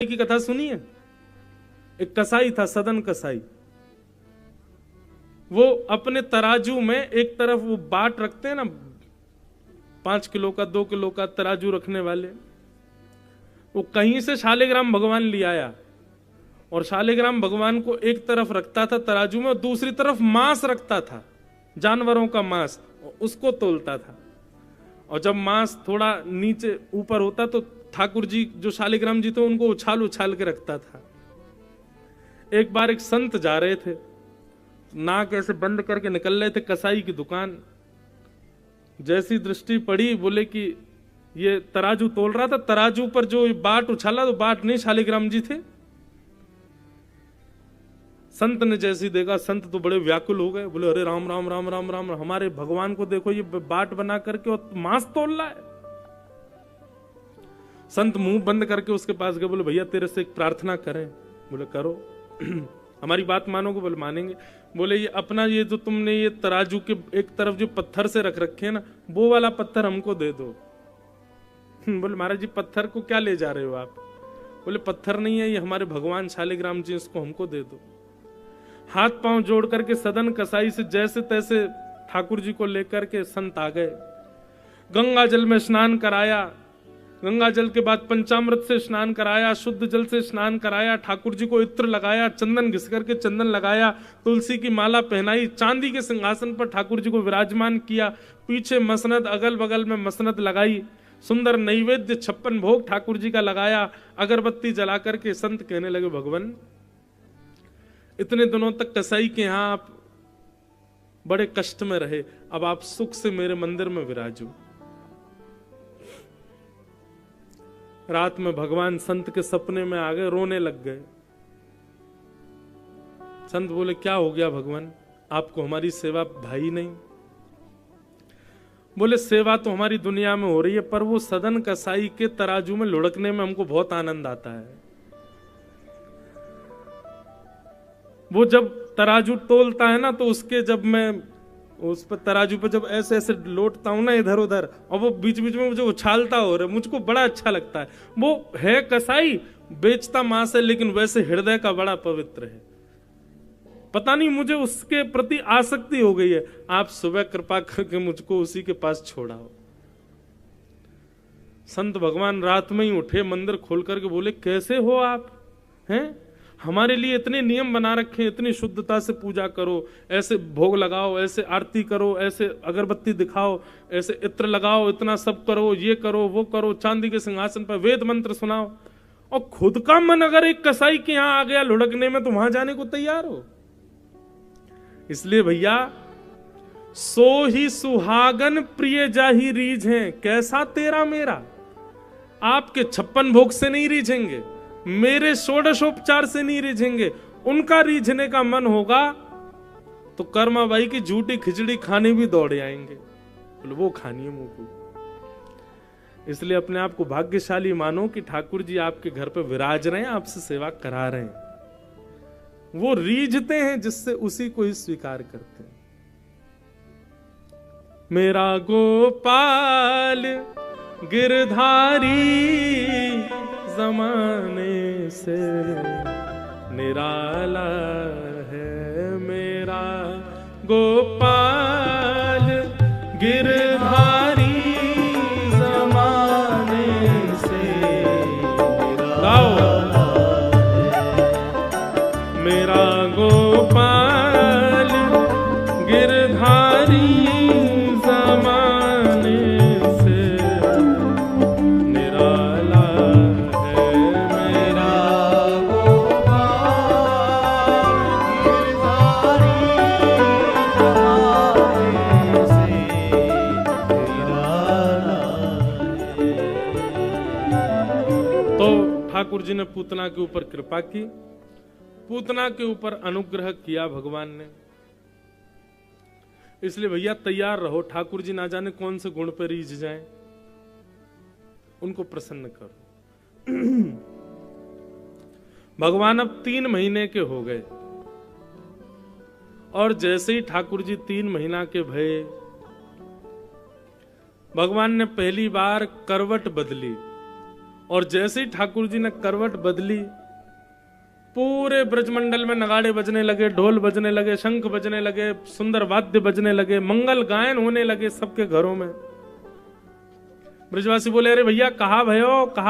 की कथा सुनी है। एक कसाई था, सदन कसाई। वो अपने तराजू में एक तरफ वो बाट रखते हैं ना, 5 किलो का 2 किलो का तराजू रखने वाले, वो कहीं से शालिग्राम भगवान ले आया और शालिग्राम भगवान को एक तरफ रखता था तराजू में और दूसरी तरफ मांस रखता था, जानवरों का मांस, उसको तोलता था। और जब मांस थोड़ा नीचे ऊपर होता तो ठाकुर जी जो शालिग्राम जी थे उनको उछाल उछाल के रखता था। एक बार एक संत जा रहे थे, नाक ऐसे बंद करके निकल रहे थे कसाई की दुकान। जैसी दृष्टि पड़ी, बोले कि ये तराजू तोल रहा था, तराजू पर जो बाट उछाला तो बाट नहीं, शालिग्राम जी थे। संत ने जैसी देखा, संत तो बड़े व्याकुल हो गए, बोले अरे राम राम राम राम राम, हमारे भगवान को देखो ये बाट बना करके और मांस तोल रहा है। संत मुंह बंद करके उसके पास गए, बोले भैया तेरे से एक प्रार्थना करें। बोले करो। हमारी बात मानोगे? बोले मानेंगे। बोले ये अपना ये जो तुमने ये तराजू के एक तरफ जो पत्थर से रख रखे हैं ना, वो वाला पत्थर हमको दे दो। बोले महाराज जी पत्थर को क्या ले जा रहे हो आप? बोले पत्थर नहीं है, ये हमारे भगवान शालिग्राम जी, इसको हमको दे दो। हाथ पांव जोड़ करके सदन कसाई से जैसे तैसे ठाकुर जी को लेकर के संत आ गए। गंगा जल में स्नान कराया, गंगा जल के बाद पंचामृत से स्नान कराया, शुद्ध जल से स्नान कराया, ठाकुर जी को इत्र लगाया, चंदन घिस करके चंदन लगाया, तुलसी की माला पहनाई, चांदी के सिंहासन पर ठाकुर जी को विराजमान किया, पीछे मसनद अगल बगल में मसनद लगाई, सुंदर नैवेद्य 56 भोग ठाकुर जी का लगाया, अगरबत्ती जला करके संत कहने लगे भगवान इतने दिनों तक कसाई के यहां आप बड़े कष्ट में रहे, अब आप सुख से मेरे मंदिर में विराजो। रात में भगवान संत के सपने में आ गए, रोने लग गए। संत बोले क्या हो गया भगवान, आपको हमारी सेवा भाई नहीं? बोले सेवा तो हमारी दुनिया में हो रही है, पर वो सदन कसाई के तराजू में लुढ़कने में हमको बहुत आनंद आता है। वो जब तराजू तोलता है ना, तो उसके जब मैं उस पर तराजू पे जब ऐसे ऐसे लोटता हूं ना इधर उधर, और वो बीच बीच में मुझे उछालता हो रहा है, मुझको बड़ा अच्छा लगता है। वो है कसाई, बेचता मांस है, लेकिन वैसे हृदय का बड़ा पवित्र है। पता नहीं मुझे उसके प्रति आसक्ति हो गई है। आप सुबह कृपा करके मुझको उसी के पास छोड़ाओ। संत भगवान रात में ही उठे, मंदिर खोल करके बोले कैसे हो आप हैं? हमारे लिए इतने नियम बना रखे हैं, इतनी शुद्धता से पूजा करो, ऐसे भोग लगाओ, ऐसे आरती करो, ऐसे अगरबत्ती दिखाओ, ऐसे इत्र लगाओ, इतना सब करो, ये करो वो करो, चांदी के सिंहासन पर वेद मंत्र सुनाओ, और खुद का मन अगर एक कसाई के यहां आ गया लुढ़कने में, तो वहां जाने को तैयार हो? इसलिए भैया सो ही सुहागन प्रिय जाही रीझ है, कैसा तेरा मेरा। आपके 56 भोग से नहीं रीझेंगे, मेरे षोडशोपचार से नहीं रीझेंगे। उनका रीझने का मन होगा तो कर्माबाई की झूठी खिचड़ी खाने भी दौड़े आएंगे, बोले वो खानी है मुंह को। इसलिए अपने आप को भाग्यशाली मानो कि ठाकुर जी आपके घर पे विराज रहे हैं, आपसे सेवा करा रहे हैं। वो रीझते हैं जिससे उसी को ही स्वीकार करते हैं। मेरा गोपाल गिरधारी जमाने से निराला है, मेरा गोपाल गिरधारी जमाने से निराला है, मेरा गोपाल गिरधारी ठाकुर जी ने पूतना के ऊपर कृपा की, पूतना के ऊपर अनुग्रह किया भगवान ने। इसलिए भैया तैयार रहो, ठाकुर जी ना जाने कौन से गुण पर रीझ जाएं, उनको प्रसन्न करो। भगवान अब 3 महीने के हो गए, और जैसे ही ठाकुर जी 3 महीना के भये, भगवान ने पहली बार करवट बदली और जैसे ही ठाकुर जी ने करवट बदली, पूरे ब्रजमंडल में नगाड़े बजने लगे, ढोल बजने लगे, शंख बजने लगे, सुंदर वाद्य बजने लगे, मंगल गायन होने लगे सबके घरों में। ब्रजवासी बोले, अरे भैया कहा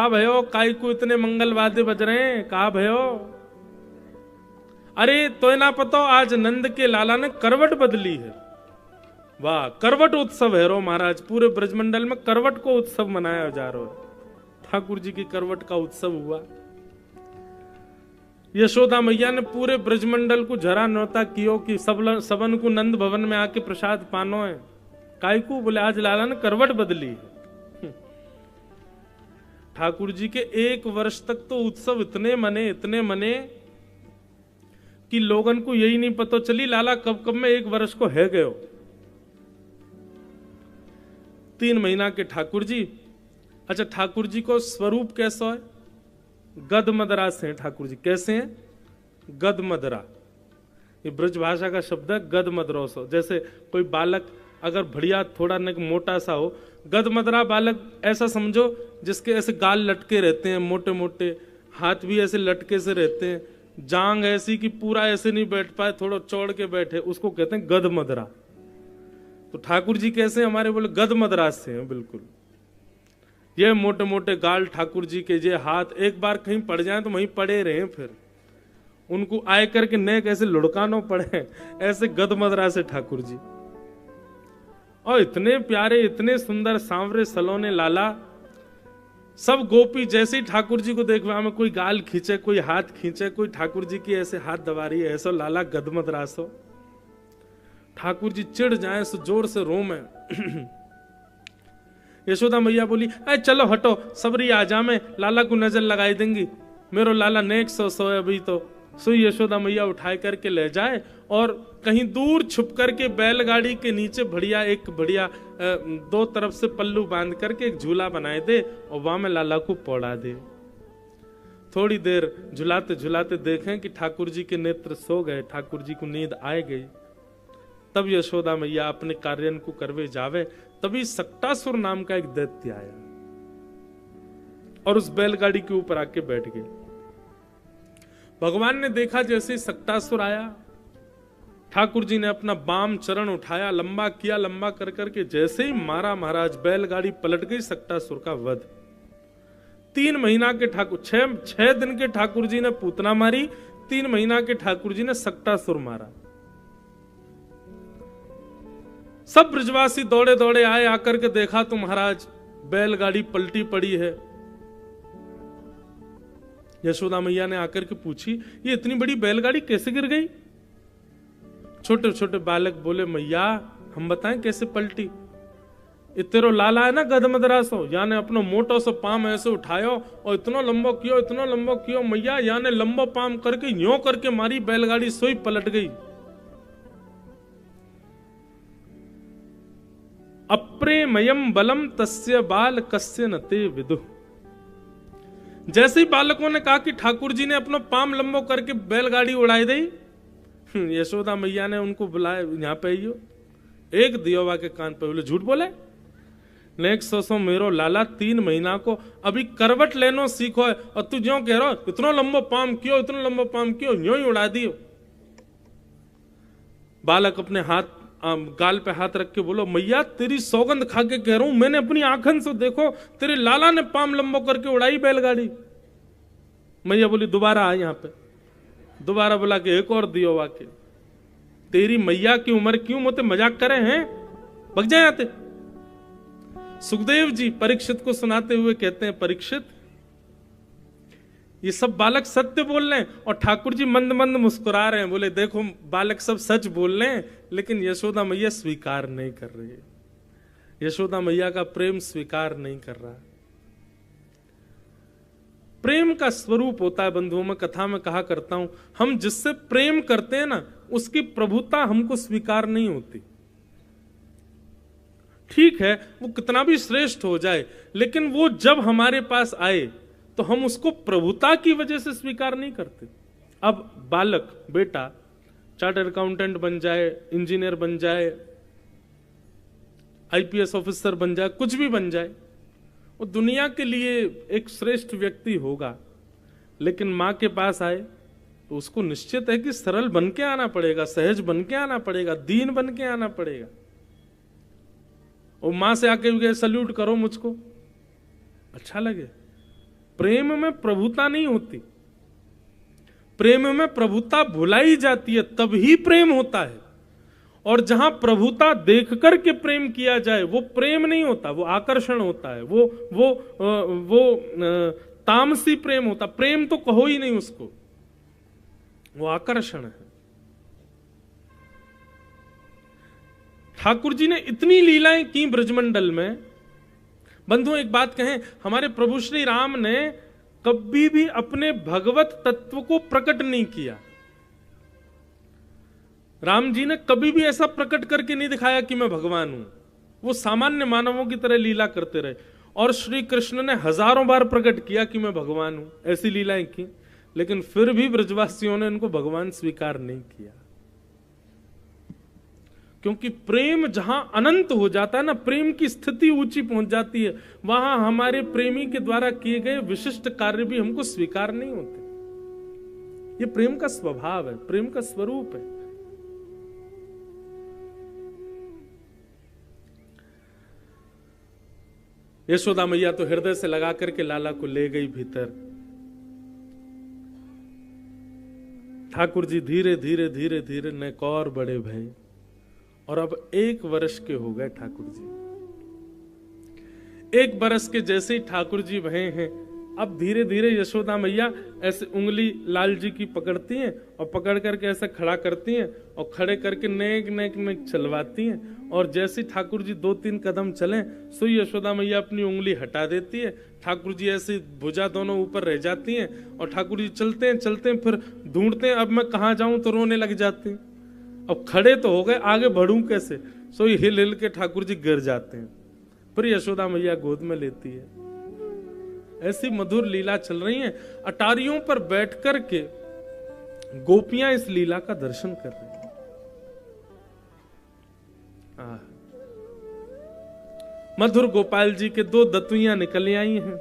भयो काई को इतने मंगल वाद्य बज रहे हैं, कहा भयो? अरे तो ना पता, आज नंद के लाला ने करवट बदली है। वाह, करवट उत्सव है रो महाराज, पूरे ब्रजमंडल में करवट को उत्सव मनाया जा रहा है। ठाकुर जी की करवट का उत्सव हुआ। यशोदा मैया ने पूरे ब्रजमंडल को जरा न्योता कियो कि सबन को नंद भवन में आके प्रसाद पानो है। काय को? बोले आज लाला ने करवट बदली है। ठाकुर जी के 1 वर्ष तक तो उत्सव इतने मने कि लोगन को यही नहीं पता चली लाला कब कब में 1 वर्ष को है गयो। 3 महीना के ठाकुर जी। अच्छा, ठाकुर जी को स्वरूप कैसा है? गद मदरा से हैं ठाकुर जी। कैसे हैं? गद मदरा, ये ब्रज भाषा का शब्द है, गद मदरोसो। जैसे कोई बालक अगर बढ़िया थोड़ा न मोटा सा हो, गद मदरा बालक ऐसा समझो जिसके ऐसे गाल लटके रहते हैं, मोटे मोटे हाथ भी ऐसे लटके से रहते हैं, जांग ऐसी कि पूरा ऐसे नहीं बैठ पाए, थोड़ा चौड़ के बैठे, उसको कहते हैं गद मदरा। तो ठाकुर जी कैसे हमारे? बोले गद मदरा से हैं बिल्कुल। ये मोटे मोटे गाल ठाकुर जी के, ये हाथ एक बार कहीं पड़ जाए तो वहीं पड़े रहे, फिर उनको आय करके नेक ऐसे लुढ़कानो पड़े, ऐसे गद मदरा से ठाकुर जी। और इतने प्यारे, इतने सुंदर सांवरे सलोने लाला। सब गोपी जैसे ही ठाकुर जी को देखवा में कोई गाल खींचे, कोई हाथ खींचे, कोई ठाकुर जी की ऐसे हाथ दबा रही है, ऐसा लाला गद मदरा सो। ठाकुर जी चिढ़ जाए सो जोर से रोम है। यशोदा मैया बोली, अरे चलो हटो, सबरी आ जा, में लाला को नजर लगाई देंगी, मेरो लाला नेक सो है अभी तो। सुई यशोदा मैया उठाए करके ले जाए और कहीं दूर छुप करके बैलगाड़ी के नीचे बढ़िया 2 तरफ से पल्लू बांध करके एक झूला बनाए दे और वहां में लाला को पौड़ा दे। थोड़ी देर झुलाते झुलाते देखें कि ठाकुर जी के नेत्र सो गए, ठाकुर जी को नींद आए गई। तब यशोदा मैया अपने कार्य को करवे जावे, तभी सक्टासुर नाम का एक दैत्य आया और उस बैलगाड़ी के ऊपर आके बैठ गए। भगवान ने देखा जैसे ही सक्टासुर आया, ठाकुर जी ने अपना बाम चरण उठाया, लंबा किया, लंबा कर करके जैसे ही मारा महाराज, बैलगाड़ी पलट गई, सक्टासुर का वध। 3 महीना के ठाकुर, 6 दिन के ठाकुर जी ने पूतना मारी, 3 महीना के ठाकुर जी ने सक्टासुर मारा। सब ब्रजवासी दौड़े दौड़े आए, आकर के देखा तो महाराज बैलगाड़ी पलटी पड़ी है। यशोदा मैया ने आकर के पूछी, ये इतनी बड़ी बैलगाड़ी कैसे गिर गई? छोटे छोटे बालक बोले, मैया हम बताएं कैसे पलटी। ये तेरो लाला है ना गद मदरा सो, याने अपनो मोटो सो पाम ऐसे उठायो और इतना लंबो कियो मैया, याने लंबो पाम करके यूं करके मारी, बैलगाड़ी सोई पलट गई। अप्रेमयम बलम तस्य बाल कस्य नते विदु। जैसे ही बालकों ने कहा कि ठाकुर जी ने अपना पाम लंबो करके बैलगाड़ी उड़ाई दी, यशोदा मैया ने उनको बुलाया, यहां पे आइयो। एक दियोवा के कान पे बोले, झूठ बोले, नेक्स्ट सोसो मेरो लाला 3 महीना को अभी करवट लेनो सीखो है और तू जो कह रहा इतना लंबो पाम क्यों, इतना लंबो पाम क्यों, यूं ही उड़ा दियो। बालक अपने हाथ गाल पे हाथ रख के बोलो, मैया तेरी सौगंध खा के कह रहा हूं, मैंने अपनी आंखन से देखो तेरे लाला ने पाम लंबो करके उड़ाई बैलगाड़ी। मैया बोली, दोबारा आ यहां पे। दोबारा बुला के एक और दियो वाके, तेरी मैया की उम्र क्यों मोते मजाक करे हैं, भग जाए आते। सुखदेव जी परीक्षित को सुनाते हुए कहते हैं, परीक्षित ये सब बालक सत्य बोल रहे हैं और ठाकुर जी मंद मंद मुस्कुरा रहे हैं। बोले देखो बालक सब सच बोल रहे हैं, लेकिन यशोदा मैया स्वीकार नहीं कर रही है, यशोदा मैया का प्रेम स्वीकार नहीं कर रहा। प्रेम का स्वरूप होता है बंधुओं, में कथा में कहा करता हूं, हम जिससे प्रेम करते हैं ना, उसकी प्रभुता हमको स्वीकार नहीं होती। ठीक है वो कितना भी श्रेष्ठ हो जाए, लेकिन वो जब हमारे पास आए तो हम उसको प्रभुता की वजह से स्वीकार नहीं करते। अब बालक बेटा चार्टर्ड अकाउंटेंट बन जाए, इंजीनियर बन जाए, आईपीएस ऑफिसर बन जाए, कुछ भी बन जाए, वो दुनिया के लिए एक श्रेष्ठ व्यक्ति होगा, लेकिन माँ के पास आए तो उसको निश्चित है कि सरल बन के आना पड़ेगा, सहज बन के आना पड़ेगा, दीन बन के आना पड़ेगा। और माँ से आके सल्यूट करो मुझको, अच्छा लगे। प्रेम में प्रभुता नहीं होती, प्रेम में प्रभुता भुलाई जाती है, तभी प्रेम होता है। और जहां प्रभुता देख करके प्रेम किया जाए वो प्रेम नहीं होता, वो आकर्षण होता है, वो तामसी प्रेम होता। प्रेम तो कहो ही नहीं उसको, वो आकर्षण है। ठाकुर जी ने इतनी लीलाएं की ब्रजमंडल में। बंधु एक बात कहें, हमारे प्रभु श्री राम ने कभी भी अपने भगवत तत्व को प्रकट नहीं किया। राम जी ने कभी भी ऐसा प्रकट करके नहीं दिखाया कि मैं भगवान हूं। वो सामान्य मानवों की तरह लीला करते रहे। और श्री कृष्ण ने हजारों बार प्रकट किया कि मैं भगवान हूं, ऐसी लीलाएं की, लेकिन फिर भी ब्रजवासियों ने इनको भगवान स्वीकार नहीं किया। क्योंकि प्रेम जहां अनंत हो जाता है ना, प्रेम की स्थिति ऊंची पहुंच जाती है, वहां हमारे प्रेमी के द्वारा किए गए विशिष्ट कार्य भी हमको स्वीकार नहीं होते। ये प्रेम का स्वभाव है, प्रेम का स्वरूप है। यशोदा मैया तो हृदय से लगा करके लाला को ले गई भीतर। ठाकुर जी धीरे धीरे धीरे धीरे नैकौर बड़े भय, और अब 1 वर्ष के हो गए ठाकुर जी। 1 वर्ष के जैसे ही ठाकुर जी भये हैं, अब धीरे धीरे यशोदा मैया ऐसे उंगली लाल जी की पकड़ती हैं और पकड़ करके ऐसे खड़ा करती हैं और खड़े करके नेक नेक नेक चलवाती हैं। और जैसे ढाकुर जी 2-3 कदम चलें, सो यशोदा मैया अपनी उंगली हटा देती है। ठाकुर जी ऐसे भुजा दोनों ऊपर रह जाती हैं और ठाकुर जी चलते हैं चलते हैं, फिर ढूंढते हैं अब मैं कहाँ जाऊं, तो रोने लग जाते हैं। अब खड़े तो हो गए, आगे बढ़ूं कैसे, सो हिल हिल के ठाकुर जी गिर जाते हैं। फिर यशोदा मैया गोद में लेती है। ऐसी मधुर लीला चल रही है। अटारियों पर बैठ कर के गोपियां इस लीला का दर्शन कर रही हैं। मधुर गोपाल जी के 2 दतुइयां निकल आई हैं,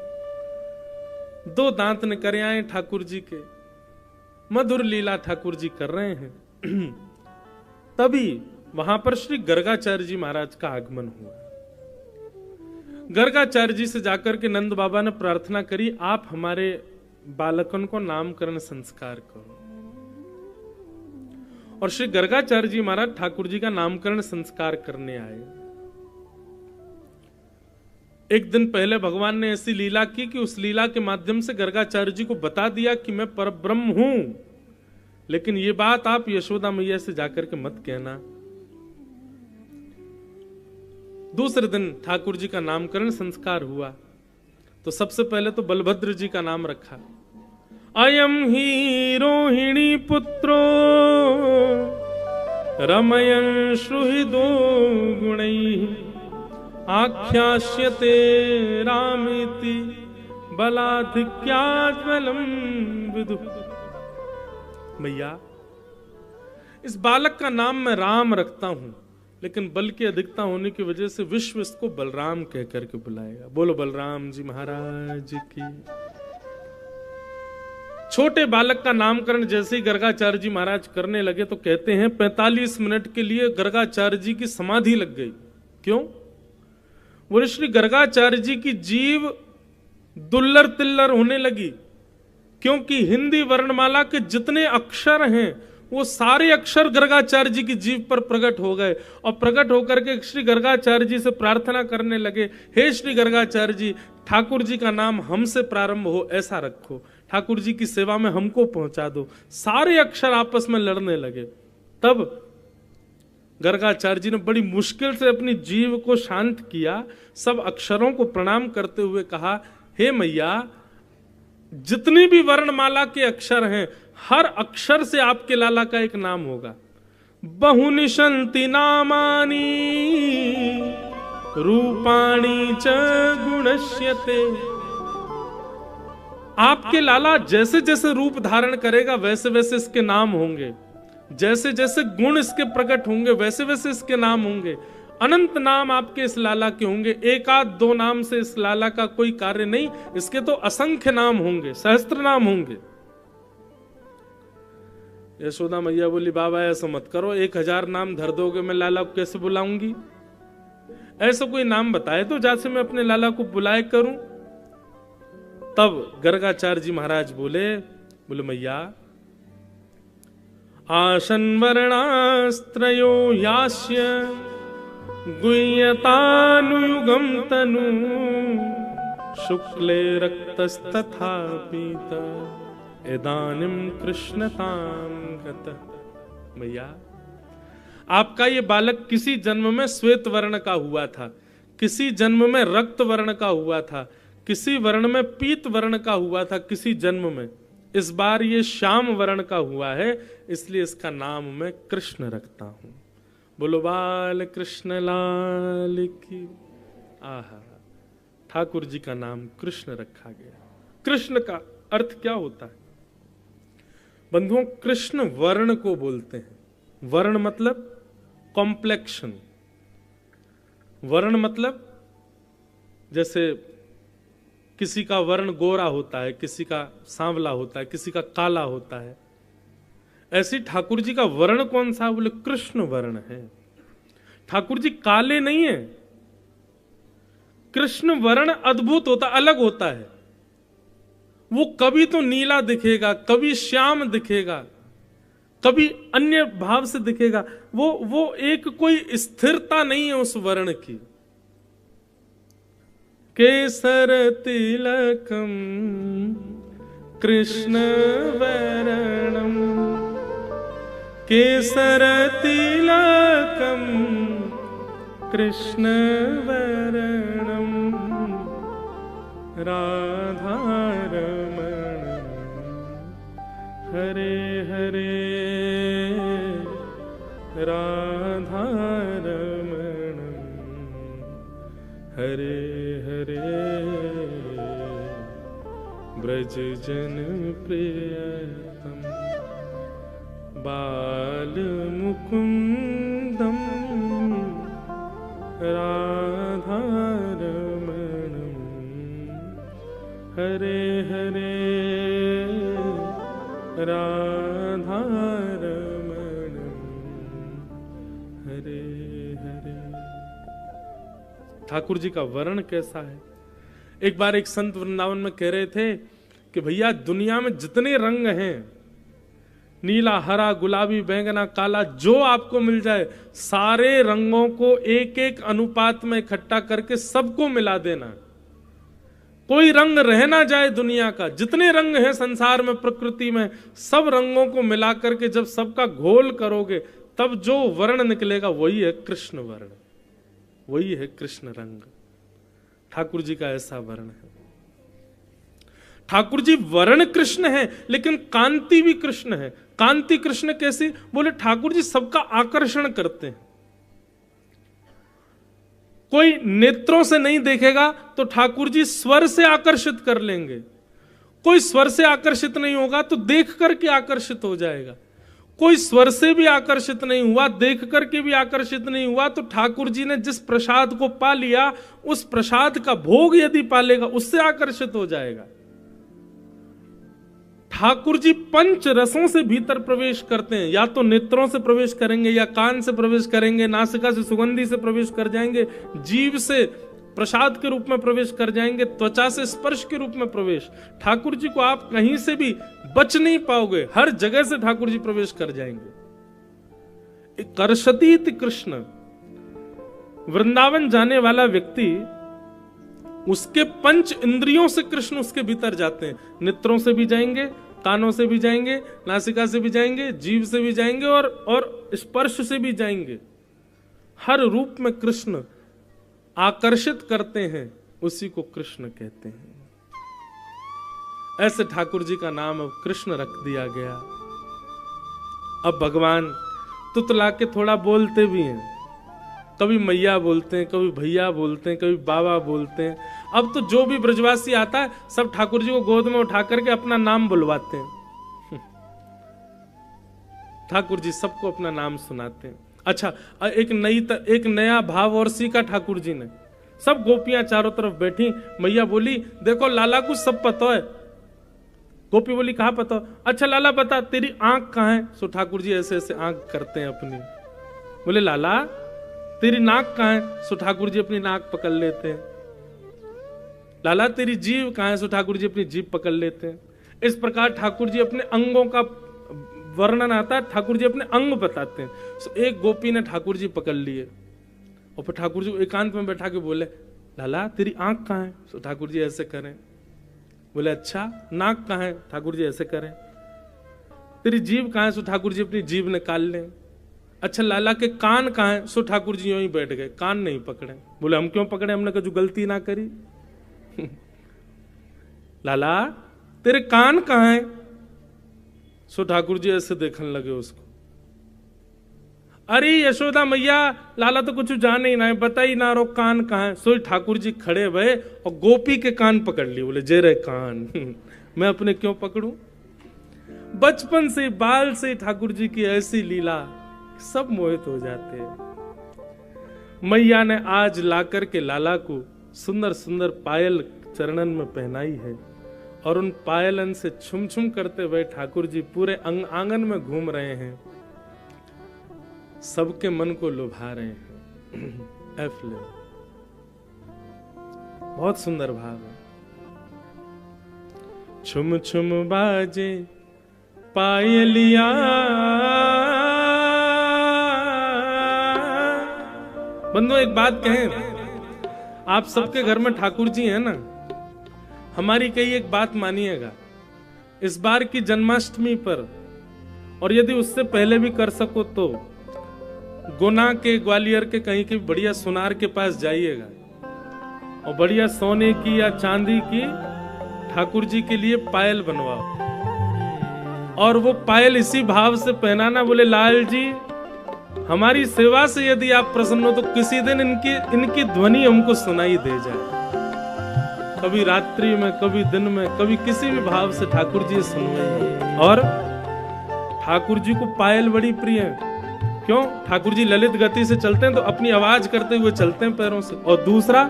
2 दांत निकल आए ठाकुर जी के। मधुर लीला ठाकुर जी कर रहे हैं। तभी वहां पर श्री गर्गाचार्य जी महाराज का आगमन हुआ। गर्गाचार्य जी से जाकर के नंद बाबा ने प्रार्थना करी, आप हमारे बालकन को नामकरण संस्कार करो। और श्री गर्गाचार्य जी महाराज ठाकुर जी का नामकरण संस्कार करने आए। एक दिन पहले भगवान ने ऐसी लीला की कि उस लीला के माध्यम से गर्गाचार्य जी को बता दिया कि मैं परब्रह्म हूं, लेकिन ये बात आप यशोदा मैया से जाकर के मत कहना। दूसरे दिन ठाकुर जी का नामकरण संस्कार हुआ तो सबसे पहले तो बलभद्र जी का नाम रखा। अयम ही रोहिणी पुत्रो रमयन श्रुहिदो गुणैः आख्यास्यते रामेति बलाधिक्याज्वलम विदुः। मैया, इस बालक का नाम मैं राम रखता हूं, लेकिन बल की अधिकता होने की वजह से विश्व इसको बलराम कह करके बुलाएगा। बोलो बलराम जी महाराज की। छोटे बालक का नामकरण जैसे ही गर्गाचार्य जी महाराज करने लगे तो कहते हैं 45 मिनट के लिए गर्गाचार्य जी की समाधि लग गई। क्यों? बोले श्री गर्गाचार्य जी की जीव दुल्लर तिल्लर होने लगी, क्योंकि हिंदी वर्णमाला के जितने अक्षर हैं वो सारे अक्षर गर्गाचार्य जी की जीव पर प्रकट हो गए। और प्रकट होकर के श्री गर्गाचार्य जी से प्रार्थना करने लगे, हे श्री गर्गाचार्य जी, ठाकुर जी का नाम हमसे प्रारंभ हो ऐसा रखो, ठाकुर जी की सेवा में हमको पहुंचा दो। सारे अक्षर आपस में लड़ने लगे। तब गर्गाचार्य जी ने बड़ी मुश्किल से अपनी जीव को शांत किया। सब अक्षरों को प्रणाम करते हुए कहा, हे मैया, जितनी भी वर्णमाला के अक्षर हैं, हर अक्षर से आपके लाला का एक नाम होगा। बहुनि सन्ति नामानि रूपाणि च गुणस्यते। आपके लाला जैसे जैसे रूप धारण करेगा वैसे वैसे इसके नाम होंगे, जैसे जैसे गुण इसके प्रकट होंगे वैसे वैसे इसके नाम होंगे। अनंत नाम आपके इस लाला के होंगे, एक आध दो नाम से इस लाला का कोई कार्य नहीं, इसके तो असंख्य नाम होंगे, सहस्त्र नाम होंगे। यशोदा मैया बोली बाबा ऐसा मत करो, 1000 नाम धर दोगे, मैं लाला को कैसे बुलाऊंगी? ऐसा कोई नाम बताए तो जैसे मैं अपने लाला को बुलाए करूं। तब गर्गाचार्य जी महाराज बोले मैया, आशन वर्णास्त्रयो यास्य गुह्यतानुयुगम तनु शुक्ले रक्तस्तथा पीता इदानीं कृष्णतां गतः। मैया, आपका ये बालक किसी जन्म में श्वेत वर्ण का हुआ था, किसी जन्म में रक्त वर्ण का हुआ था, किसी वर्ण में पीत वर्ण का हुआ था किसी जन्म में। इस बार ये श्याम वर्ण का हुआ है, इसलिए इसका नाम मैं कृष्ण रखता हूं। बोलो बाल कृष्ण लाल की। आहा, ठाकुर जी का नाम कृष्ण रखा गया। कृष्ण का अर्थ क्या होता है बंधुओं? कृष्ण वर्ण को बोलते हैं। वर्ण मतलब कॉम्प्लेक्शन। वर्ण मतलब जैसे किसी का वर्ण गोरा होता है, किसी का सांवला होता है, किसी का काला होता है, ऐसी ठाकुर जी का वर्ण कौन सा? बोले कृष्ण वर्ण है। ठाकुर जी काले नहीं है। कृष्ण वर्ण अद्भुत होता, अलग होता है। वो कभी तो नीला दिखेगा, कभी श्याम दिखेगा, कभी अन्य भाव से दिखेगा। वो एक कोई स्थिरता नहीं है उस वर्ण की। केसर तिलकम कृष्ण वर्णम, केसर तिलकम कृष्ण वर्णम राधारमण हरे हरे राधारमण हरे हरे ब्रज जन प्रियतम बाल मुकुंदम राधारमणम हरे हरे राधारमणम हरे हरे। ठाकुर जी का वर्ण कैसा है? एक बार एक संत वृंदावन में कह रहे थे कि भैया दुनिया में जितने रंग हैं, नीला, हरा, गुलाबी, बैंगना, काला, जो आपको मिल जाए, सारे रंगों को एक एक अनुपात में इकट्ठा करके सबको मिला देना। कोई रंग रह ना जाए दुनिया का। जितने रंग हैं संसार में, प्रकृति में, सब रंगों को मिला करके जब सबका घोल करोगे तब जो वर्ण निकलेगा वही है कृष्ण वर्ण, वही है कृष्ण रंग। ठाकुर जी का ऐसा वर्ण है। ठाकुर जी वर्ण कृष्ण है लेकिन कांति भी कृष्ण है। कांति कृष्ण कैसी? बोले ठाकुर जी सबका आकर्षण करते हैं। कोई नेत्रों से नहीं देखेगा तो ठाकुर जी स्वर से आकर्षित कर लेंगे। कोई स्वर से आकर्षित नहीं होगा तो देख करके आकर्षित हो जाएगा। कोई स्वर से भी आकर्षित नहीं हुआ, देख करके भी आकर्षित नहीं हुआ, तो ठाकुर जी ने जिस प्रसाद को पा लिया उस प्रसाद का भोग यदि पालेगा उससे आकर्षित हो जाएगा। ठाकुर जी पंच रसों से भीतर प्रवेश करते हैं। या तो नेत्रों से प्रवेश करेंगे, या कान से प्रवेश करेंगे, नासिका से सुगंधि से प्रवेश कर जाएंगे, जीभ से प्रसाद के रूप में प्रवेश कर जाएंगे, त्वचा से स्पर्श के रूप में प्रवेश। ठाकुर जी को आप कहीं से भी बच नहीं पाओगे, हर जगह से ठाकुर जी प्रवेश कर जाएंगे। कर्षतीति कृष्ण, वृंदावन जाने वाला व्यक्ति, उसके पंच इंद्रियों से कृष्ण उसके भीतर जाते हैं। नेत्रों से भी जाएंगे, कानों से भी जाएंगे, नासिका से भी जाएंगे, जीभ से भी जाएंगे और स्पर्श से भी जाएंगे। हर रूप में कृष्ण आकर्षित करते हैं, उसी को कृष्ण कहते हैं। ऐसे ठाकुर जी का नाम अब कृष्ण रख दिया गया। अब भगवान तुतला के थोड़ा बोलते भी हैं, कभी मैया बोलते हैं, कभी भैया बोलते हैं, कभी बाबा बोलते हैं। अब तो जो भी ब्रजवासी आता है सब ठाकुर जी को गोद में उठा करके अपना नाम बुलवाते हैं। ठाकुर जी सबको अपना नाम सुनाते हैं। अच्छा, एक नया भाव और सीखा ठाकुर जी ने। सब गोपियां चारों तरफ बैठी, मैया बोली देखो लाला को सब पता है। गोपी बोली कहाँ पता? अच्छा लाला बता तेरी आंख कहाँ है? सो ठाकुर जी ऐसे ऐसे आंख करते हैं अपनी। बोले लाला तेरी नाक कहाँ है? सो ठाकुर जी अपनी नाक पकड़ लेते हैं। लाला तेरी जीभ कहाँ है? सो ठाकुर जी अपनी जीभ पकड़ लेते हैं। इस प्रकार ठाकुर जी अपने अंगों का वर्णन आता है, ठाकुर जी अपने अंग बताते हैं। सो एक गोपी ने ठाकुर जी पकड़ लिए और फिर ठाकुर जी को एकांत में बैठा के बोले लाला तेरी आंख कहाँ है? सो ठाकुर जी ऐसे करें। बोले अच्छा नाक कहाँ है? ठाकुर जी ऐसे करें। तेरी जीभ कहाँ है? सो ठाकुर जी अपनी जीभ निकाल लें। अच्छा लाला के कान कहाँ है? सो ठाकुर जी यूं ही बैठ गए, कान नहीं पकड़े। बोले हम क्यों पकड़े, हमने कभी गलती ना करी। लाला तेरे कान कहाँ है? सो ठाकुर जी ऐसे देखने लगे उसको। अरे यशोदा मैया लाला तो कुछ जान ही ना है, बता ही ना रो कान कहाँ है। सो ठाकुर जी खड़े भये और गोपी के कान पकड़ लिए। बोले जे रे कान मैं अपने क्यों पकड़ूं? बचपन से बाल से ठाकुर जी की ऐसी लीला, सब मोहित हो जाते हैं। मैया ने आज लाकर के लाला को सुंदर सुंदर पायल चरणन में पहनाई है और उन पायलन से छुम छुम करते हुए ठाकुर जी पूरे आंगन में घूम रहे हैं, सबके मन को लुभा रहे हैं। एफले बहुत सुंदर भाव है। छुम छुम बाजे पायलिया, बंधु एक बात कहें, आप सबके घर में ठाकुर जी हैं ना, हमारी कई एक बात मानिएगा, इस बार की जन्माष्टमी पर और यदि उससे पहले भी कर सको तो गुना के ग्वालियर के कहीं के बढ़िया सुनार के पास जाइएगा और बढ़िया सोने की या चांदी की ठाकुर जी के लिए पायल बनवाओ और वो पायल इसी भाव से पहनाना, बोले लाल जी हमारी सेवा से यदि आप प्रसन्न हो तो किसी दिन इनकी ध्वनि हमको सुनाई दे जाए। कभी रात्रि में, कभी दिन में, कभी किसी भी भाव से ठाकुर जी सुनवाई। और ठाकुर जी को पायल बड़ी प्रिय है। क्यों? ठाकुर जी ललित गति से चलते हैं तो अपनी आवाज करते हुए चलते हैं पैरों से। और दूसरा,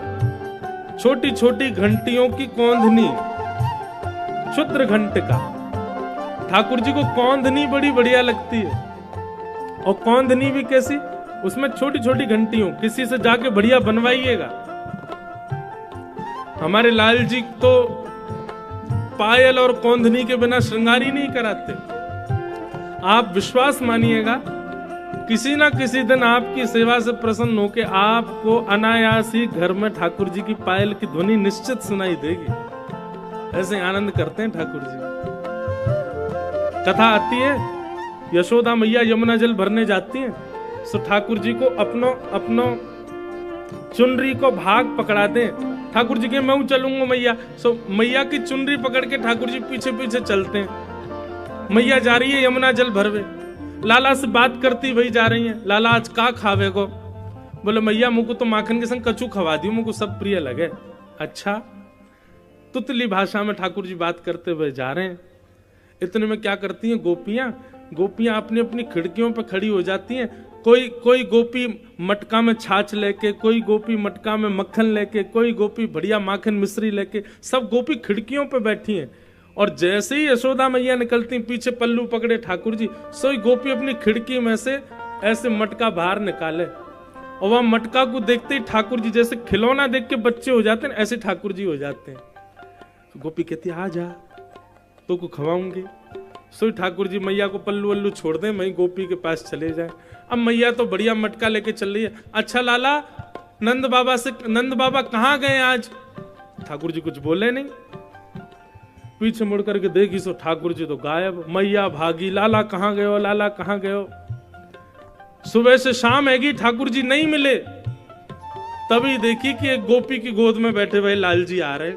छोटी छोटी घंटियों की कौंधनी, क्षुद्र घंटिका, ठाकुर जी को कौंधनी बड़ी बढ़िया लगती है। और कौंधनी भी कैसी? उसमें छोटी छोटी घंटियों, किसी से जाके बढ़िया बनवाइएगा। हमारे लाल जी तो पायल और कौंधनी के बिना श्रृंगार ही नहीं कराते। आप विश्वास मानिएगा, किसी ना किसी दिन आपकी सेवा से प्रसन्न होकर आपको अनायास ही घर में ठाकुर जी की पायल की ध्वनि निश्चित सुनाई देगी। ऐसे आनंद करते हैं ठाकुर जी। कथा आती है, यशोदा मैया यमुना जल भरने जाती हैं, सो ठाकुर जी को अपनो चुनरी को भाग पकड़ा दें। ठाकुर जी के मैं चलूंगा मैया, सो मैया की चुनरी पकड़ के ठाकुर जी पीछे पीछे चलते हैं। मैया जा रही है यमुना जल भरवे, लाला से बात करती वही जा रही है, लाला आज का खावे को? बोले मैया मुझको तो माखन के संग कचू खवा दियो, मुझको सब प्रिय लगे। अच्छा, तुतली भाषा में ठाकुर जी बात करते हुए जा रहे हैं। इतने में क्या करती हैं गोपियां अपनी अपनी खिड़कियों पर खड़ी हो जाती हैं। कोई गोपी मटका में छाछ लेके, कोई गोपी मटका में मक्खन लेके, कोई गोपी बढ़िया माखन मिश्री लेके, सब गोपी खिड़कियों पे बैठी हैं। और जैसे ही यशोदा मैया निकलती पीछे पल्लू पकड़े ठाकुर जी, सोई गोपी अपनी खिड़की में से ऐसे मटका बाहर निकाले और वह मटका को देखते ही ठाकुर जी जैसे खिलौना देख के बच्चे हो जाते हैं, ऐसे ठाकुर जी हो जाते हैं। तो गोपी कहती आ जा तो को खवाऊंगी। सोई ठाकुर जी मैया को पल्लू वल्लू छोड़ दें, वहीं गोपी के पास चले जाए। अब मैया तो बढ़िया मटका लेके चल रही है। अच्छा लाला, नंद बाबा कहाँ गए आज? ठाकुर जी कुछ बोले नहीं। पीछे मुड़ करके देखी सो ठाकुर जी तो गायब। मैया भागी, लाला कहाँ गए हो, लाला कहाँ गए हो? सुबह से शाम हैगी, ठाकुर जी नहीं मिले। तभी देखी कि एक गोपी की गोद में बैठे हुए लाल जी आ रहे।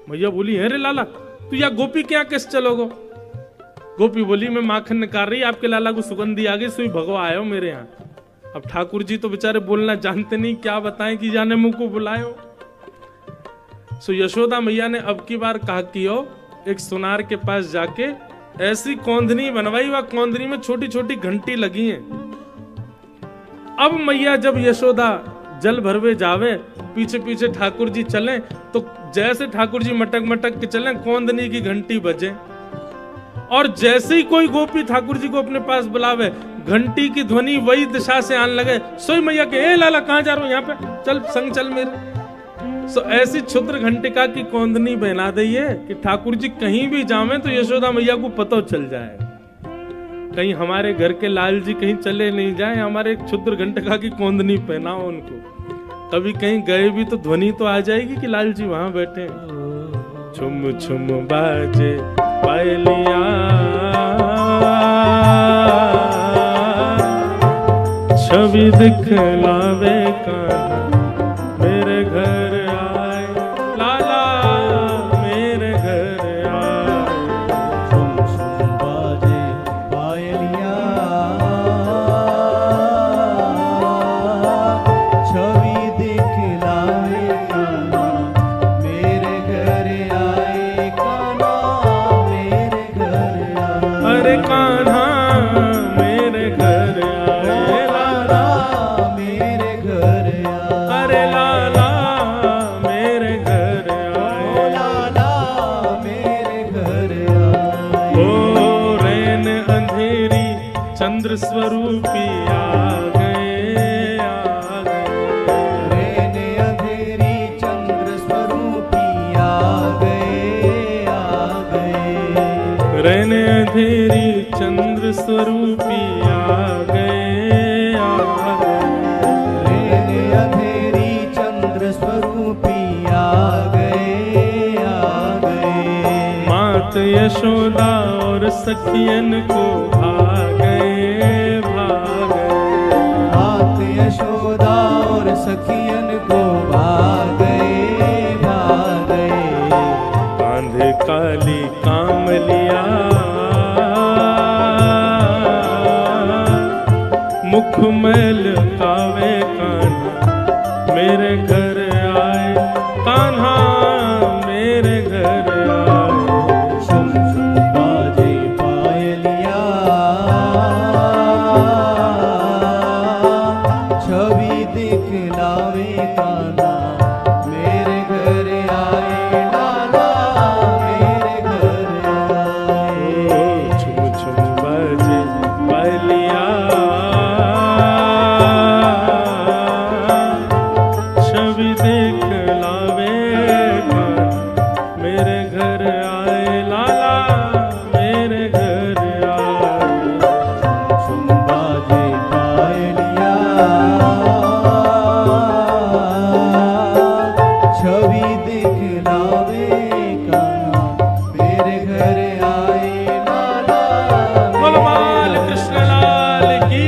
मैया बोली है रे लाला, तू या गोपी क्या किस चलोगो? गोपी बोली मैं माखन निकाल रही, आपके लाला को सुगंधी आ गई, सुई भगो आयो मेरे यहाँ। अब ठाकुर जी तो बेचारे बोलना जानते नहीं, क्या बताएं कि जाने मुंह को बुलायो। सो यशोदा मैया ने अब की बार कहा कि एक सुनार के पास जाके ऐसी कौंधनी बनवाई, वह कौंधनी में छोटी छोटी घंटी लगी हैं। अब मैया जब यशोदा जल भरवे जावे, पीछे पीछे ठाकुर जी चले, तो जैसे ठाकुर जी मटक मटक के चले, कौंदनी की घंटी बजे, और जैसे ही कोई गोपी ठाकुर जी को अपने पास बुलावे, घंटी की ध्वनि वही दिशा से आने लगे। सोई मैया के, ए लाला कहाँ जा रहा हूं, यहाँ पे चल, संग चल मेरे। सो ऐसी क्षुद्र घंटिका की कौंदनी बना दइए कि ठाकुर जी कहीं भी जावे तो यशोदा मैया को पता चल जाए, कहीं हमारे घर के लाल जी कहीं चले नहीं जाए, हमारे एक क्षुद्र घंटिका की कौंदनी पहनाओ उनको, कभी कहीं गए भी तो ध्वनि तो आ जाएगी कि लाल जी वहां बैठे। छुम छुम बाजे पायलिया, छवि दिखलावे कान्हा मेरे घर आए, लाला मेरे घर आए। छुम छुम बाजे पायलिया, छवि दिखलावे कान्हा मेरे घर आए, कान्हा मेरे घर आए। अरे कान्हा मेरे घर आए, लाला मेरे घर आए। अरे लाला मेरे घर आए, लाला मेरे घर आए। ओ रैन अंधेरी चंद्र स्वरूपी आ गए, आ गए। रैन अंधेरी चंद्र स्वरूपी आ गए, आ गए। रैन अंधेरी चंद्र स्वरूपी आ गए, आ गए। रैन अंधेरी चंद्र स्वरूपी आ गए, आ गए। मात यशोदा और सखियन को भागे, भागे। मात यशोदा और सखियन को भागे, भागे। कांधे काली कामलिया, मुख मैल कावे कान्हा मेरे घर आए, कान्हा मेरे घर आए। छुम छुम बाजे पायलिया, छवि दिखलावे कान्हा मेरे घर आए, लाला मेरे घर आए। छुम छुम बाजे पायलिया, छवि दिखलावे कान्हा मेरे घर आए, लाला मेरे घर आए। छुम बाजे पायलिया, छवि दिखलावे कान्हा मेरे घर आए, लाला बोलो बाल कृष्ण लाल की।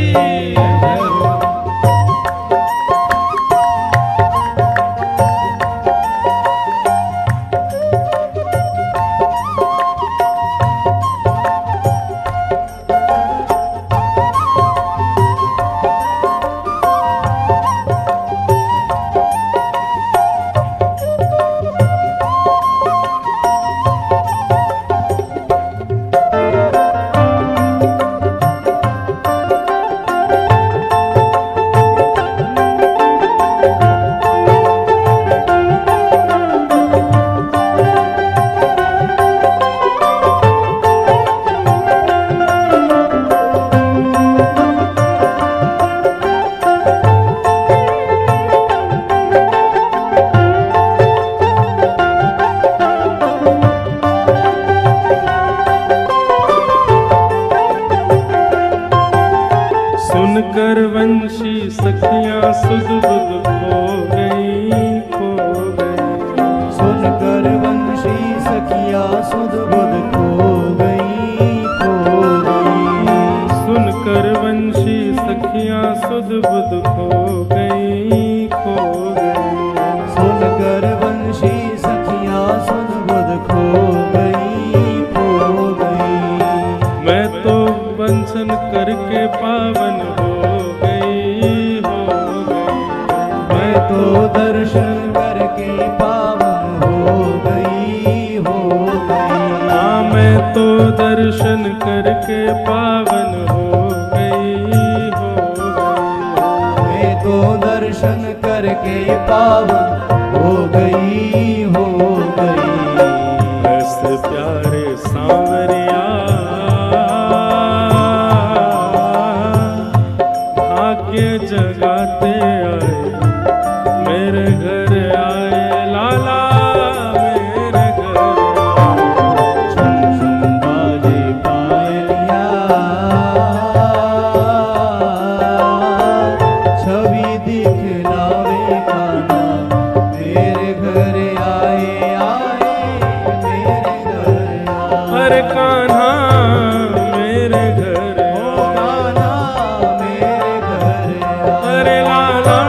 सुनकर वंशी सखियां सुध बुध खो गई, खो गई। सुनकर वंशी सखिया सुध बुध खो गई, खो गई। सुनकर वंशी सखियां सुध बुध खो गई, खो गई। सुनकर वंशी सखिया सुध बुध खो गई, खो गई। मैं तो बंधन करके पावन हो गई, हो गई। मैं तो दर्शन करके पावन हो गई, हो गई। हाँ मैं तो दर्शन करके पावन हो गई, हो गई। करके पावन हो गई, हो गई। ऐसे प्यारे सांवरिया भाग्य जगाते आए, मेरे घर आए लाला, मेरे घर झुम झुम बाजे पायलिया, छवि दिखलावे कान्हा, मेरे घर आए, आए मेरे घर आए। अरे कान्हा मेरे घर ओ कान्हा मेरे घर आए, अरे लाला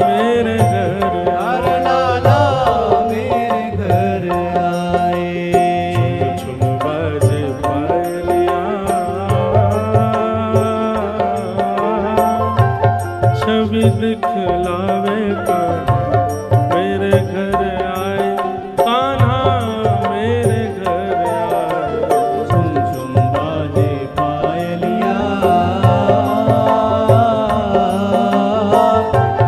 मेरे घर अरे लाला मेरे घर आए। झुम बाजे पायलिया, छवि दिखलावे कान्हा, मेरे घर आए, कान्हा मेरे घर आए। झुम झुम बाजे पायलिया,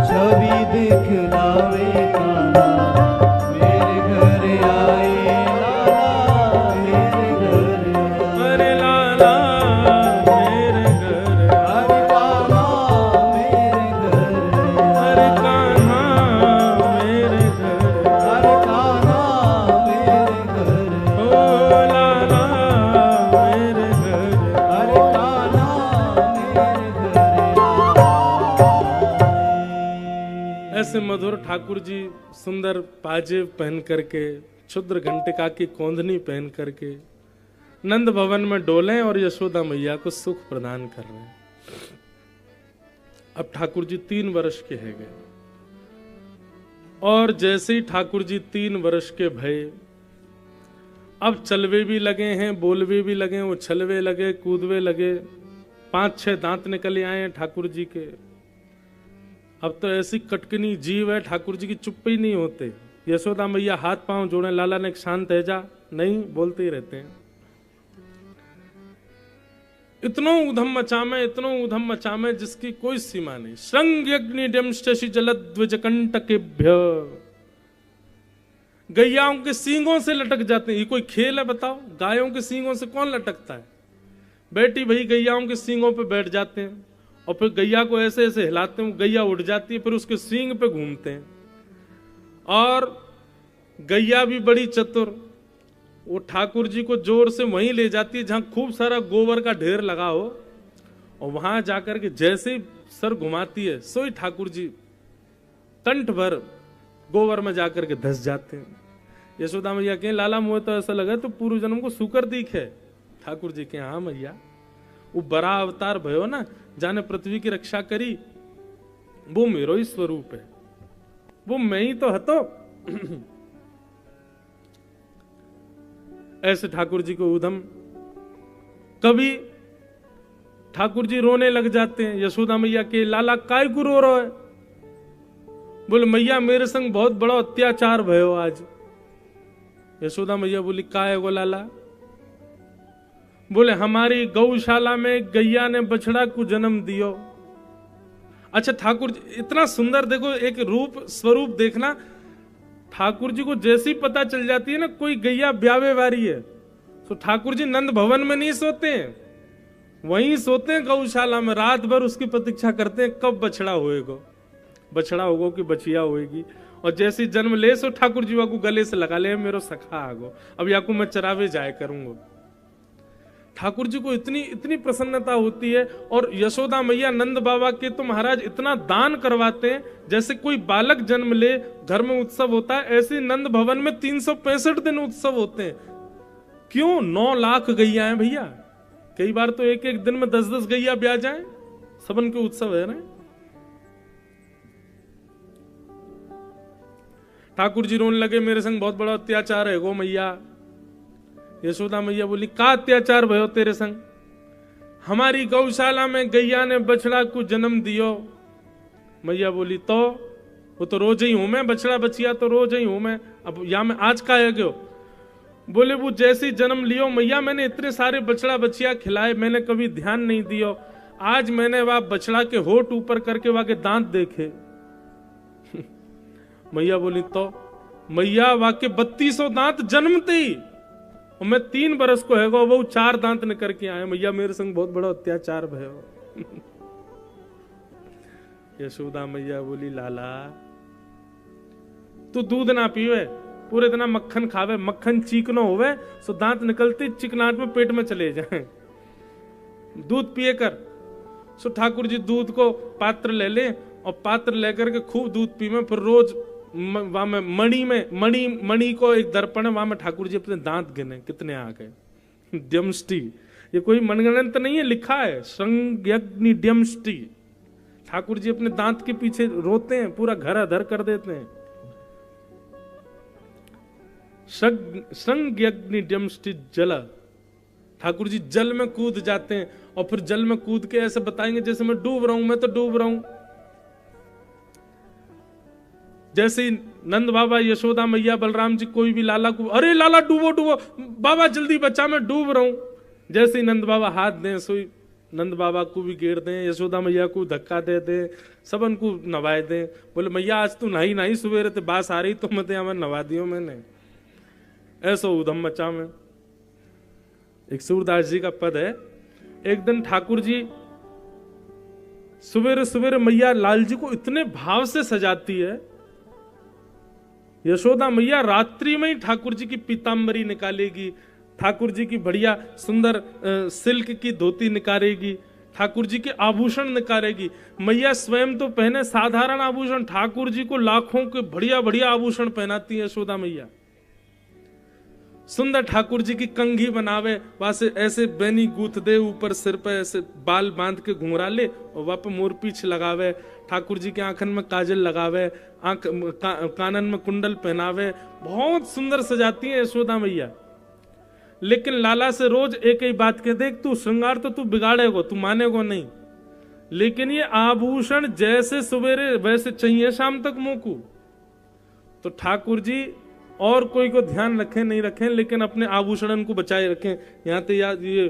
छवि दिखलावे कान्हा, मेरे घर आए, लाला मेरे घर आए। अरे लाला मेरे घर आए, अरे लाला मेरे घर अरे आए, कान्हा मेरे घर आए, अरे कान्हा मेरे घर ओ आए, लाला मेरे घर आए। अरे कान्हा मेरे घर आए। ऐसे मधुर ठाकुर जी सुंदर पाजेब पहन करके, क्षुद्र घंटिका की कोंदनी पहन करके नंद भवन में डोले और यशोदा मैया को सुख प्रदान कर रहे हैं। अब ठाकुर जी 3 वर्ष के है गए, और जैसे ही ठाकुर जी 3 वर्ष के भये, अब चलवे भी लगे हैं, बोलवे भी लगे, उछलवे लगे, कूदवे लगे, 5-6 दांत निकल आए हैं ठाकुर जी के। अब तो ऐसी कटकनी जीव है, ठाकुर जी की चुप ही नहीं होते। यशोदा मैया हाथ पांव जोड़े, लाला ने शांत है जा, नहीं बोलते ही रहते हैं। इतनो उधम मचामे, इतनो उधम मचामे जिसकी कोई सीमा नहीं। श्रृंग्यग्निडम शशि जलद्विज कंटकेभ्य, गैयाओं के सींगों से लटक जाते हैं। ये कोई खेल है बताओ? गायों के सींगों से कौन लटकता है? बेटी भाई गैयाओं के सींगों पे बैठ जाते हैं और फिर गैया को ऐसे ऐसे हिलाते हैं, गैया उड़ जाती है, फिर उसके सींग पे घूमते हैं। और गैया भी बड़ी चतुर, वो ठाकुर जी को जोर से वहीं ले जाती है जहां खूब सारा गोबर का ढेर लगा हो, और वहां जाकर के जैसे ही सर घुमाती है, सोई ठाकुर जी कंठ भर गोबर में जाकर के धस जाते हैं। यशोदा मैया कहें लाला मुझे तो ऐसा लगा तो पूर्व जन्म को सुकर दीख है। ठाकुर जी के हाँ मैया, वो बड़ा अवतार भयो ना, जाने पृथ्वी की रक्षा करी, वो मेरो ही स्वरूप है, वो मैं ही तो हतो। ऐसे ठाकुर जी को उधम। कभी ठाकुर जी रोने लग जाते हैं। यशोदा मैया के लाला काय को रो रहा है? बोले मैया मेरे संग बहुत बड़ा अत्याचार भयो आज। यशोदा मैया बोली काय गो लाला? बोले हमारी गौशाला में गैया ने बछड़ा को जन्म दियो। अच्छा ठाकुर जी इतना सुंदर, देखो एक रूप स्वरूप देखना, ठाकुर जी को जैसी पता चल जाती है ना कोई गैया ब्यावे वारी है, तो ठाकुर जी नंद भवन में नहीं सोते हैं, वहीं सोते हैं गौशाला में, रात भर उसकी प्रतीक्षा करते हैं कब बछड़ा होएगा, बछड़ा होगा कि बचिया होएगी। और जैसी जन्म ले सो ठाकुर जी को गले से लगा ले, मेरो सखा आगो, अब याकू मैं चरावे जाए करूंगा। ठाकुर जी को इतनी इतनी प्रसन्नता होती है। और यशोदा मैया नंद बाबा के तो महाराज इतना दान करवाते हैं, जैसे कोई बालक जन्म ले घर में उत्सव होता है, ऐसे नंद भवन में 365 दिन उत्सव होते हैं। क्यों? 9 लाख गैया हैं भैया, कई बार तो एक एक दिन में 10-10 गैया ब्याह जाए, सबन के उत्सव है ना। ठाकुर जी रोने लगे मेरे संग बहुत बड़ा अत्याचार है गो मैया। यशोदा मैया बोली का अत्याचार भयो तेरे संग? हमारी गौशाला में गैया ने बछड़ा को जन्म दियो। मैया बोली तो वो तो रोज ही हूं मैं, बछड़ा बचिया तो रोज ही हूं मैं, अब या मैं आज का है गयो? बोले वो जैसे जन्म लियो मैया मैंने इतने सारे बछड़ा बचिया खिलाए, मैंने कभी ध्यान नहीं दियो, आज मैंने वह बछड़ा के होठ ऊपर करके वहां के दांत देखे। मैया बोली तो मैया वाके 3200 दांत जन्मते ही, और मैं 3 बरस को है वो 4 दांत निकल के आए। मैया मेरे संग बहुत बड़ा अत्याचार भयो। यशोदा मैया बोली लाला तू दूध ना पीवे, पूरे दिन मक्खन खावे, मक्खन चीकनो होवे सो दांत निकलते चिकनाट में पेट में चले जाएं, दूध पिए कर। सो ठाकुर जी दूध को पात्र ले ले और पात्र लेकर के खूब दूध पीवे, फिर रोज वहां में मणि को एक दर्पण है, वहां में ठाकुर जी अपने दांत गिने कितने आ गए। द्यमष्टि ये कोई मनगणंत नहीं है, लिखा है संज्ञग्नि द्यमष्टि। ठाकुर जी अपने दांत के पीछे रोते हैं, पूरा घर अधर कर देते हैं। संज्ञग्नि द्यमष्टि जल, ठाकुर जी जल में कूद जाते हैं और फिर जल में कूद के ऐसे बताएंगे जैसे मैं डूब रहा हूं, मैं तो डूब रहा हूं। जैसे ही नंद बाबा, यशोदा मैया, बलराम जी कोई भी लाला को, अरे लाला डूबो डूबो, बाबा जल्दी बचा मैं डूब रहा हूं। जैसे ही नंद बाबा हाथ दें सोई नंद बाबा को भी घेर दें, यशोदा मैया को धक्का दे दे, सबन को नवाए दें। बोले मैया आज तू नहीं नहीं सवेरे ते बास आ रही तो मत हमें नवा दियो मैंने, ऐसा उधम मचा में। एक सूरदास जी का पद है, एक दिन ठाकुर जी सवेरे सवेरे मैया लाल जी को इतने भाव से सजाती है, यशोदा मैया रात्रि में ही ठाकुर जी की पीतांबरी निकालेगी, ठाकुर जी की बढ़िया सुंदर सिल्क की धोती निकालेगी, ठाकुर जी के आभूषण निकालेगी। मैया स्वयं तो पहने साधारण आभूषण, ठाकुर जी को लाखों के बढ़िया बढ़िया आभूषण पहनाती है यशोदा मैया। सुंदर ठाकुर जी की कंघी बनावे, वहां से ऐसे बैनी गूथ दे, ऊपर सिर पे ऐसे बाल बांध के घुंघरा ले और वहां पे मोरपीछ लगावे। ठाकुर जी के आंखन में काजल लगावे, कानन में कुंडल पहनावे, बहुत सुंदर सजाती है यशोदा मैया। लेकिन लाला से रोज एक ही बात कह, देख तू श्रृंगार तो तू बिगाड़ेगो, तू मानेगो नहीं, लेकिन ये आभूषण जैसे सवेरे वैसे चाहिए शाम तक मोकू। तो ठाकुर जी और कोई को ध्यान रखें नहीं रखें, लेकिन अपने आभूषण को बचाए रखें। यहाँ तो याद ये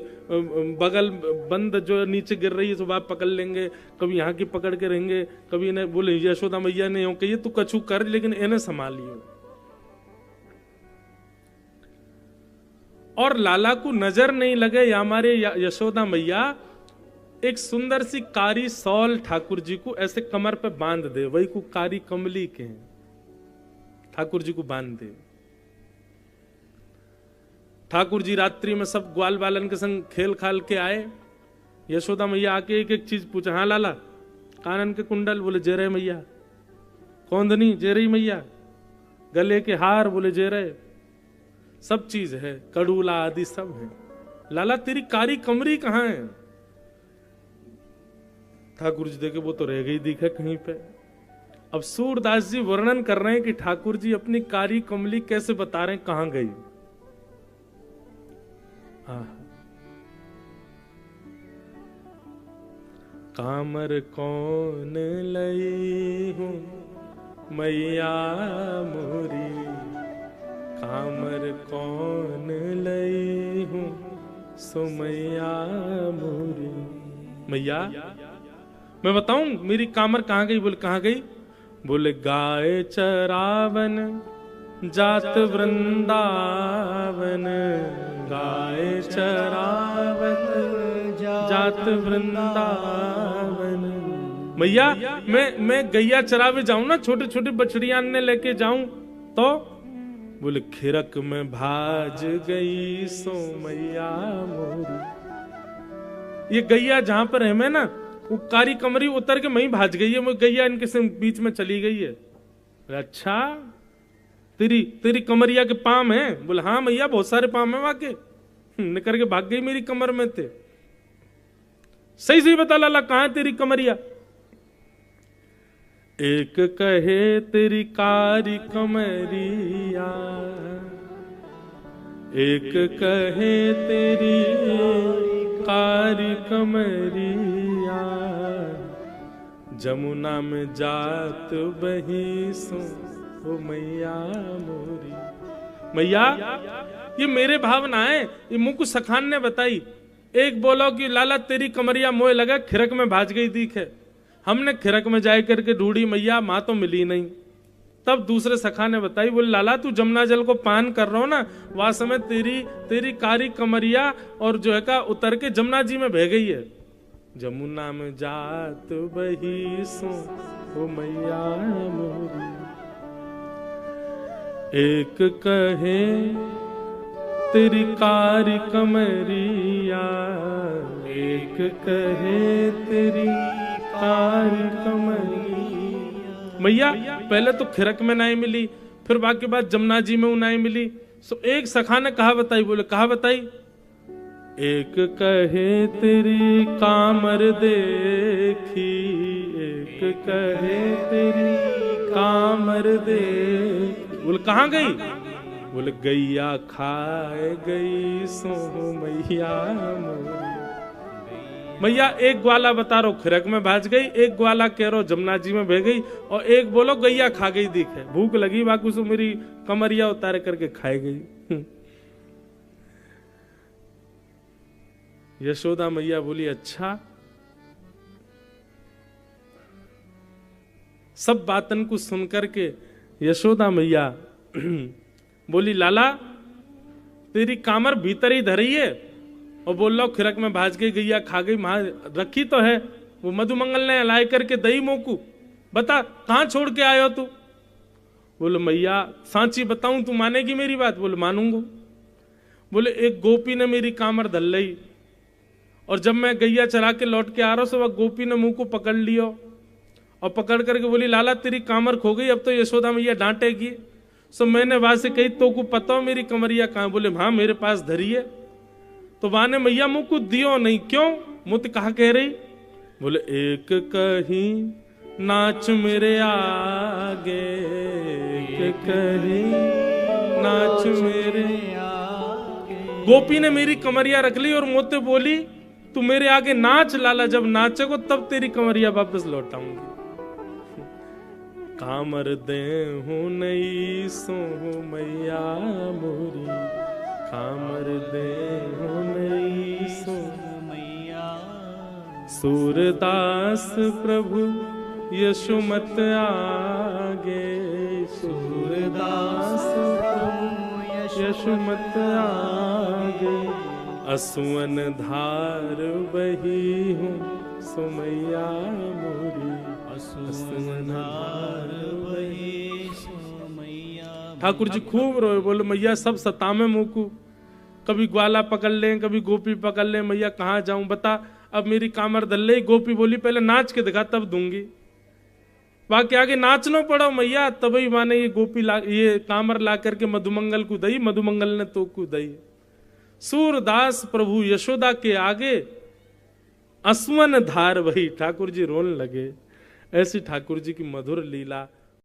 बगल बंद जो नीचे गिर रही है तो आप पकड़ लेंगे, कभी यहाँ की पकड़ के रहेंगे, कभी इन्हें बोले यशोदा मैया ने हो कहिए तू कछु कर, लेकिन इन्हें संभालियो। और लाला को नजर नहीं लगे या हमारे यशोदा मैया एक सुंदर सी कारी सौल ठाकुर जी को ऐसे कमर पे बांध दे, वही को कारी कमली के हैं, ठाकुर जी को बांध दे। ठाकुर जी रात्रि में सब ग्वाल बालन के संग खेल खाल के आए, यशोदा मैया आके एक एक चीज पूछा, हाँ लाला कानन के कुंडल, बोले जे रहे मैया, कौंदनी जे रही मैया, गले के हार, बोले जे रहे, सब चीज है, कड़ूला आदि सब है। लाला तेरी कारी कमरी कहां है? ठाकुर जी देखे वो तो रह गई दिखे कहीं पे। अब सूरदास जी वर्णन कर रहे हैं कि ठाकुर जी अपनी कारी कमली कैसे बता रहे हैं कहां गई। कामर कौन लई हूं मैया मोरी, कामर कौन लई हूं सो मैया मोरी। मैया मैं बताऊं मेरी कामर कहां गई? बोले कहां गई? बोले गाय चरावन जात वृंदावन, गाय चरावन जात वृंदावन। मैया मैं गैया चरावे जाऊं ना, छोटे छोटे बछड़ियां ने लेके जाऊं तो बोले खिरक में भाज गई सो मैया मोरी। ये गैया जहां पर है मैं ना, वो कारी कमरी उतर के वहीं भाज गई है, वो गैया इनके बीच में चली गई है। अच्छा तेरी कमरिया के पाम है? बोले हाँ मैया बहुत सारे पाम है वाके, निकल के भाग गई मेरी कमर में थे। सही सही बता लाला कहां है तेरी कमरिया? एक कहे तेरी कारी कमरिया, एक कहे तेरी कारी कमरिया, जमुना में जात बही सो ओ मैया मोरी। मैया ये मेरे भावना है, ये मुझको सखान ने बताई। एक बोलो कि लाला तेरी कमरिया मोए लगा खिरक में भाज गई दिख है। हमने खिरक में जाए करके ढूंढी मैया, मां तो मिली नहीं। तब दूसरे सखा ने बताई, बोले लाला तू जमुना जल को पान कर रहा हो ना, वह समय तेरी कारी कमरिया और जो है का उतर के जमुना जी में बह गई है। जमुना में जात बही सो ओ मैया मोरी, एक कहे तेरी कारी कमरिया, एक कहे तेरी कारी कमरिया। मैया पहले तो खिरक में नाई मिली, फिर बाकी बात जमुना जी में नाई मिली। सो एक सखा ने कहा बताई, बोले कहा बताई, एक कहे तेरी कामर देखी, एक कहे तेरी कामर देखी। बोले कहाँ गई? बोले गैया खाए गई सो मैया मोरी। मैया एक ग्वाला बता रहा खिरक में भाज गई, एक ग्वाला कह रहा जमुना जी में बह गई, और एक बोलो गैया खा गई दिखे, भूख लगी बाकू से मेरी कमरिया उतार करके खाई गई। यशोदा मैया बोली अच्छा। सब बातन को सुनकर के यशोदा मैया बोली लाला तेरी कामर भीतर ही धरी है, और बोल रहा खिरक में भाज गई, गैया खा गई, वहां रखी तो है, वो मधुमंगल ने लाई करके दही मोकू, बता कहां छोड़ के आयो तू? बोले मैया सांची बताऊं तू मानेगी मेरी बात? बोले मानूंगा। बोले एक गोपी ने मेरी कामर धल ली, और जब मैं गैया चरा के लौट के आ रहा हूं, वह गोपी ने मुंह को पकड़ लियो, और पकड़ करके बोली लाला तेरी कामर खो गई, अब तो यशोदा मैया डांटेगी। सो मैंने वहां से कही तो को पता हो मेरी कमरिया कहां? बोले हाँ मेरे पास धरी है। तो वहां ने मैया मुंह को दियो नहीं, क्यों मुत कहा कह रही? बोले एक कहीं नाच मेरे आगे, एक कहीं नाच मेरे आगे। गोपी ने मेरी कमरिया रख ली और मोते बोली तू मेरे आगे नाच लाला, जब नाचेगो तब तेरी कमरिया वापस लौटाऊंगी। कामर दे हूं नहीं सो मैया मोरी, कामर दे हूं नहीं सो मैया। सूरदास प्रभु यशोमत आगे, सूरदास प्रभु यशोमत आगे। असुवन धार बही हूँ सो मैया मोरी, असुवन धार बही सो मैया। ठाकुर जी खूब रोए, बोले मैया सब सतामे मुकू, कभी ग्वाला पकड़ लें, कभी गोपी पकड़ लें, मैया कहाँ जाऊं बता, अब मेरी कामर धल ले। गोपी बोली पहले नाच के दिखा तब दूंगी। बाकी आगे नाचना पड़ा मैया, तभी माने ये गोपी ये कामर ला करके मधुमंगल को दई, मधुमंगल ने तो को दई। सूरदास प्रभु यशोदा के आगे असुवन धार वही। ठाकुर जी रोने लगे। ऐसी ठाकुर जी की मधुर लीला